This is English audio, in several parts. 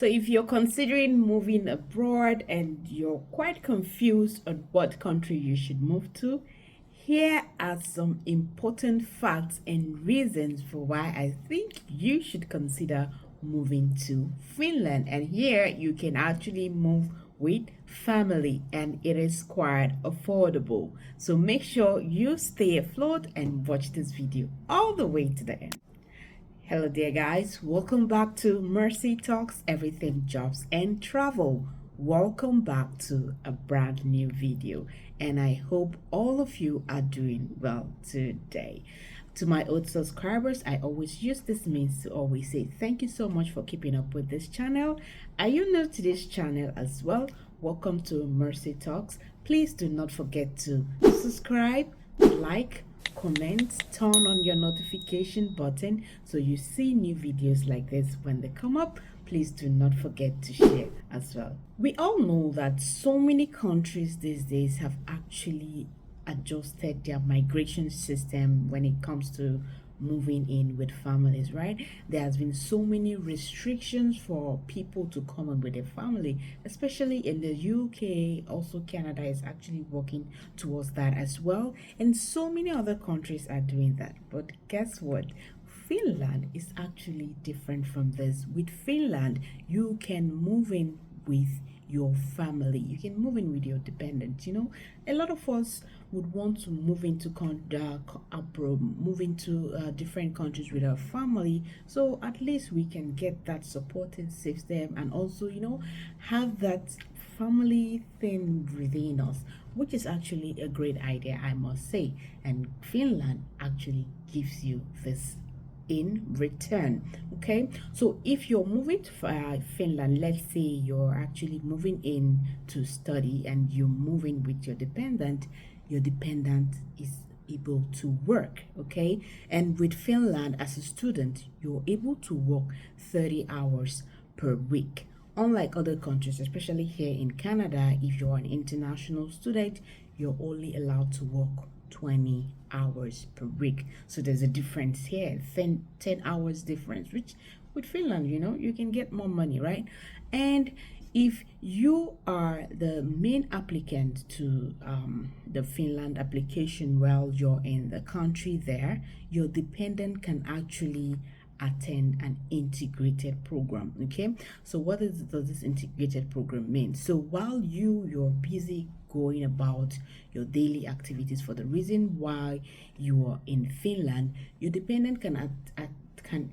So if you're considering moving abroad and you're quite confused on what country you should move to, here are some important facts and reasons for why I think you should consider moving to Finland. And here you can actually move with family and it is quite affordable. So make sure you stay afloat and watch this video all the way to the end. Hello there guys, welcome back to Mercy Talks Everything Jobs and Travel. Welcome back to a brand new video and I hope all of you are doing well today. To my old subscribers, I always use this means to always say thank you so much for keeping up with this channel. Are you new to this channel as well? Welcome to Mercy Talks. Please do not forget to subscribe, like, comment, turn on your notification button so you see new videos like this when they come up. Please do not forget to share as well. We all know that so many countries these days have actually adjusted their migration system when it comes to moving in with families, right? There has been so many restrictions for people to come in with their family, especially in the UK. Also Canada is actually working towards that as well, and so many other countries are doing that. But guess what? Finland is actually different from this. With Finland, you can move in with your family. You can move in with your dependents. You know, a lot of us would want to move into abroad, move into different countries with our family, so at least we can get that supporting system and also, you know, have that family thing within us, which is actually a great idea, I must say. And Finland actually gives you this in return. Okay, so if you're moving to Finland, let's say you're actually moving in to study and you're moving with your dependent is able to work. Okay, and with Finland as a student, you're able to work 30 hours per week. Unlike other countries, especially here in Canada, if you're an international student, you're only allowed to work 20 hours per week. So there's a difference here, 10 hours difference, which with Finland, you know, you can get more money, right? And if you are the main applicant to the Finland application while you're in the country there, your dependent can actually attend an integrated program. Okay, so what does this integrated program mean? So while you're busy going about your daily activities, for the reason why you are in Finland, your dependent can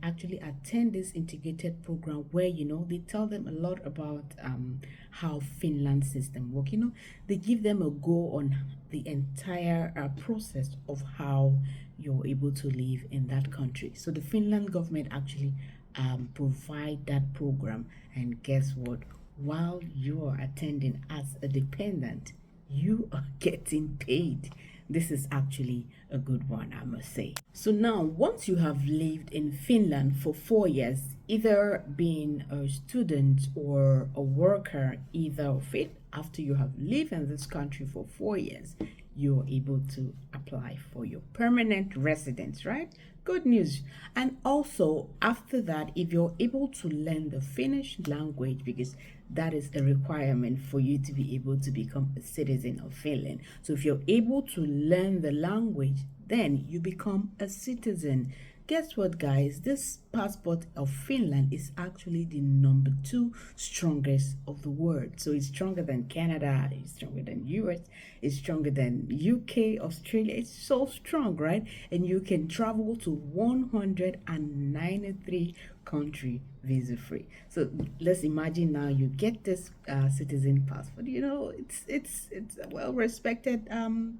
actually attend this integrated program where, you know, they tell them a lot about how Finland system work. You know, they give them a go on the entire process of how you're able to live in that country. So the Finland government actually provide that program, and guess what? While you are attending as a dependent, you are getting paid. This is actually a good one, I must say. So now, once you have lived in Finland for 4 years, either being a student or a worker, either of it, after you have lived in this country for 4 years, you're able to apply for your permanent residence, right? Good news. And also, after that, if you're able to learn the Finnish language, because that is a requirement for you to be able to become a citizen of Finland. So if you're able to learn the language, then you become a citizen. Guess what, guys? This passport of Finland is actually the number 2 strongest of the world. So it's stronger than Canada, it's stronger than US, it's stronger than UK, Australia. It's so strong, right? And you can travel to 193 country visa free. So let's imagine now you get this citizen passport. You know, it's a well respected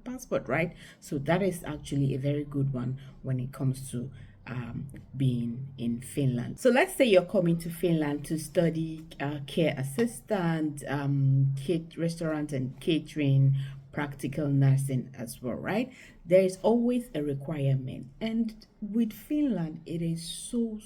passport, right? So that is actually a very good one when it comes to being in Finland. So let's say you're coming to Finland to study care assistant, restaurant and catering, practical nursing as well, right? There is always a requirement, and with Finland it is so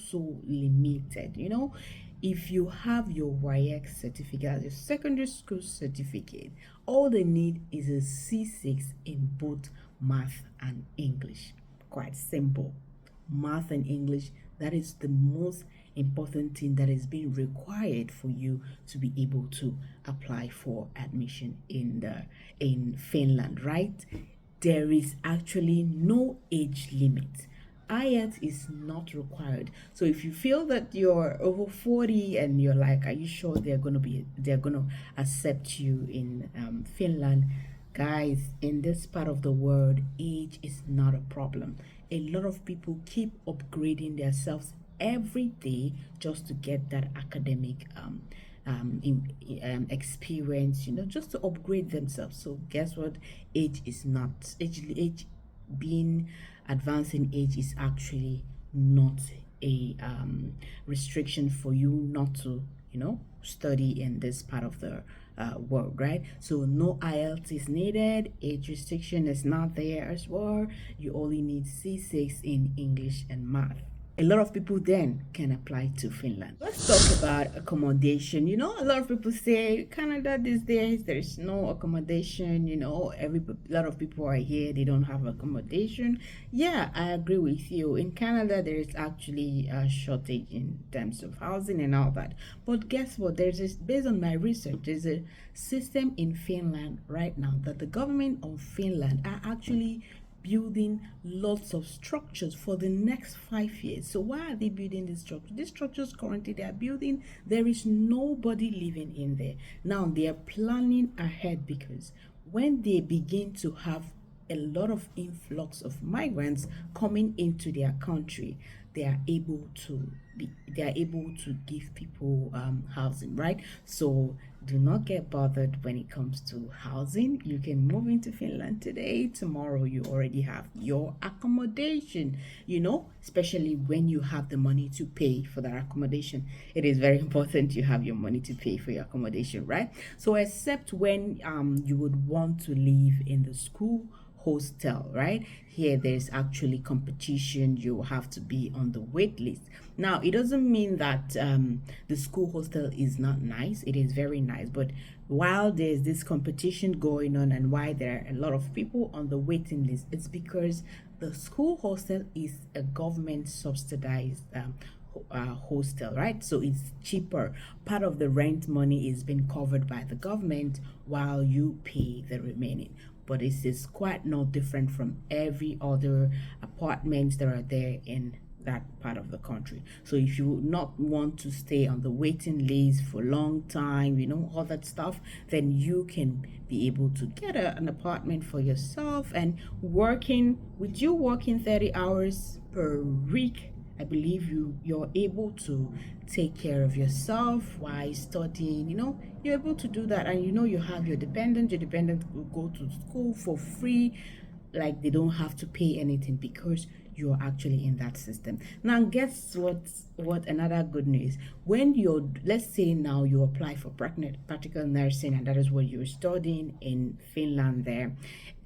limited. You know, if you have your YX certificate, your secondary school certificate, all they need is a C6 in both math and English. Quite simple. Math and English, that is the most important thing that is being required for you to be able to apply for admission in Finland, right? There is actually no age limit. Ielts is not required. So if you feel that you're over 40 and you're like, are you sure they're gonna accept you in Finland? Guys, in this part of the world, age is not a problem. A lot of people keep upgrading themselves every day just to get that academic experience, just to upgrade themselves. So guess what? Age is not age being advanced in age is actually not a restriction for you not to study in this part of the world, right? So no IELTS is needed, age restriction is not there as well. You only need C6 in English and math. A lot of people then can apply to Finland. Let's talk about accommodation. A lot of people say Canada these days there's no accommodation. A lot of people are here, they don't have accommodation. Yeah, I agree with you. In Canada, there is actually a shortage in terms of housing and all that. But guess what? Based on my research, there's a system in Finland right now that the government of Finland are actually building lots of structures for the next 5 years. So why are they building these structures? These structures currently they are building, there is nobody living in there. Now they are planning ahead because when they begin to have a lot of influx of migrants coming into their country, they are able to give people housing, right? So do not get bothered when it comes to housing. You can move into Finland today, tomorrow you already have your accommodation, especially when you have the money to pay for that accommodation. It is very important you have your money to pay for your accommodation, right? So except when you would want to live in the school hostel, right? Here there's actually competition. You have to be on the wait list. Now it doesn't mean that the school hostel is not nice. It is very nice, but while there's this competition going on and why there are a lot of people on the waiting list, it's because the school hostel is a government subsidized hostel, right? So it's cheaper. Part of the rent money is being covered by the government while you pay the remaining. But this is quite not different from every other apartments that are there in that part of the country. So if you not want to stay on the waiting list for a long time, all that stuff, then you can be able to get an apartment for yourself and working 30 hours per week. I believe you're able to take care of yourself while studying. You're able to do that, and you have your dependent will go to school for free, like they don't have to pay anything because you're actually in that system. Now guess what another good news, when let's say now you apply for practical nursing and that is what you're studying in Finland there,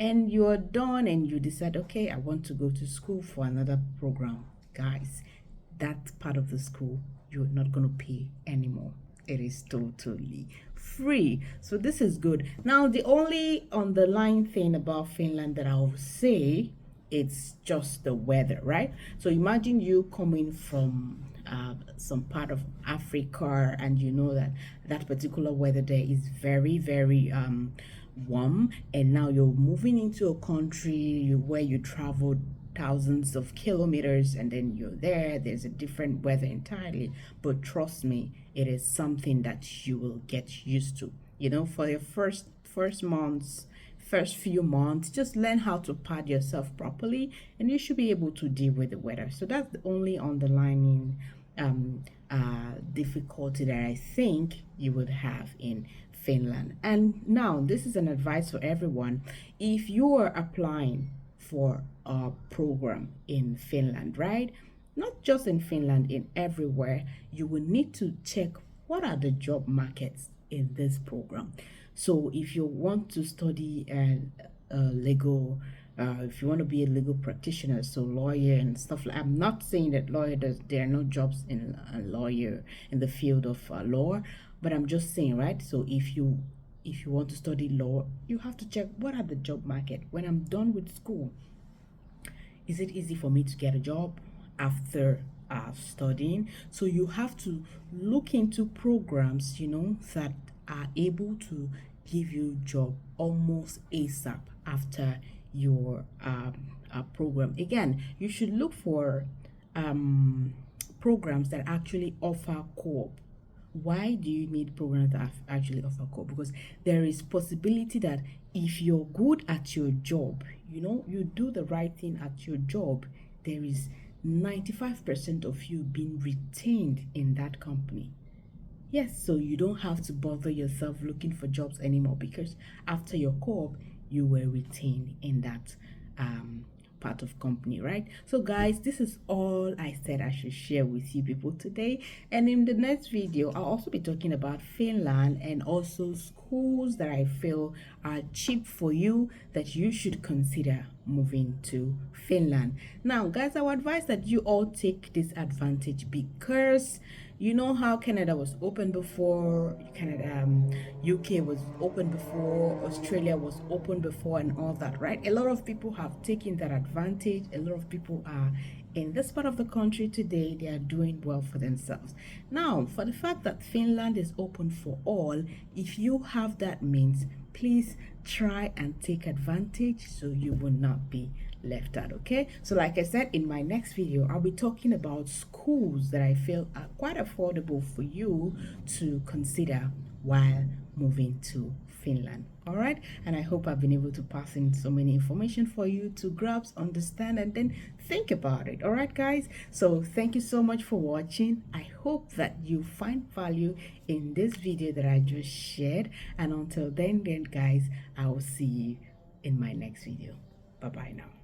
and you're done and you decide, okay, I want to go to school for another program. Guys, that part of the school you're not going to pay anymore. It is totally free. So this is good. Now the only underlying thing about Finland that I'll say, it's just the weather, right? So imagine you coming from some part of Africa and you know that particular weather there is very, very warm, and now you're moving into a country where you traveled thousands of kilometers and then there's a different weather entirely. But trust me, it is something that you will get used to. For your first few months, just learn how to pad yourself properly and you should be able to deal with the weather. So that's the only underlying difficulty that I think you would have in Finland. And now this is an advice for everyone. If you are applying for a program in Finland, right? Not just in Finland, in everywhere, you will need to check what are the job markets in this program. So if you want to study legal, if you want to be a legal practitioner, so lawyer and stuff like, I'm not saying that there are no jobs in a lawyer in the field of law, but I'm just saying, right? So if you want to study law, you have to check what are the job market. When I'm done with school, is it easy for me to get a job after studying. So you have to look into programs, that are able to give you job almost ASAP after your program. Again, you should look for um, programs that actually offer co-op. Why do you need programs that actually offer co-op? Because there is possibility that if you're good at your job, you do the right thing at your job, there is 95% of you being retained in that company. Yes, so you don't have to bother yourself looking for jobs anymore, because after your co-op, you were retained in that part of company, right? So guys, this is all I said I should share with you people today. And in the next video, I'll also be talking about Finland and also schools that I feel are cheap for you that you should consider moving to Finland. Now guys, I would advise that you all take this advantage, because you know how Canada was open before, UK was open before, Australia was open before, and all that, right? A lot of people have taken that advantage. A lot of people are in this part of the country today. They are doing well for themselves. Now, for the fact that Finland is open for all, if you have that means, please try and take advantage so you will not be left out. Okay, so like I said, in my next video I'll be talking about schools that I feel are quite affordable for you to consider while moving to Finland. All right, and I hope I've been able to pass in so many information for you to grasp, understand, and then think about it. All right guys, so thank you so much for watching. I hope that you find value in this video that I just shared, and until then guys, I will see you in my next video. Bye bye now.